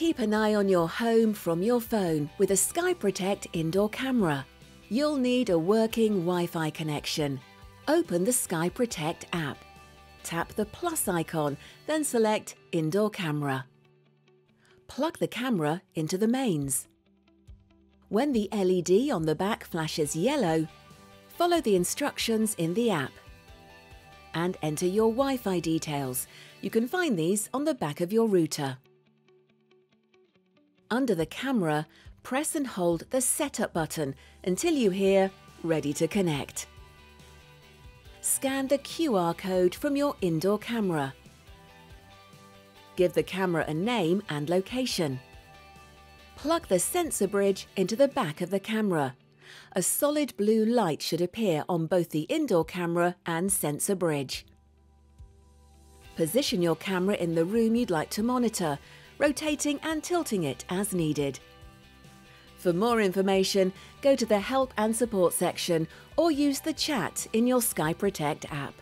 Keep an eye on your home from your phone with a Sky Protect indoor camera. You'll need a working Wi-Fi connection. Open the Sky Protect app. Tap the plus icon, then select Indoor Camera. Plug the camera into the mains. When the LED on the back flashes yellow, follow the instructions in the app and enter your Wi-Fi details. You can find these on the back of your router. Under the camera, press and hold the Setup button until you hear Ready to Connect. Scan the QR code from your indoor camera. Give the camera a name and location. Plug the sensor bridge into the back of the camera. A solid blue light should appear on both the indoor camera and sensor bridge. Position your camera in the room you'd like to monitor, rotating and tilting it as needed. For more information, go to the Help and Support section or use the chat in your Sky Protect app.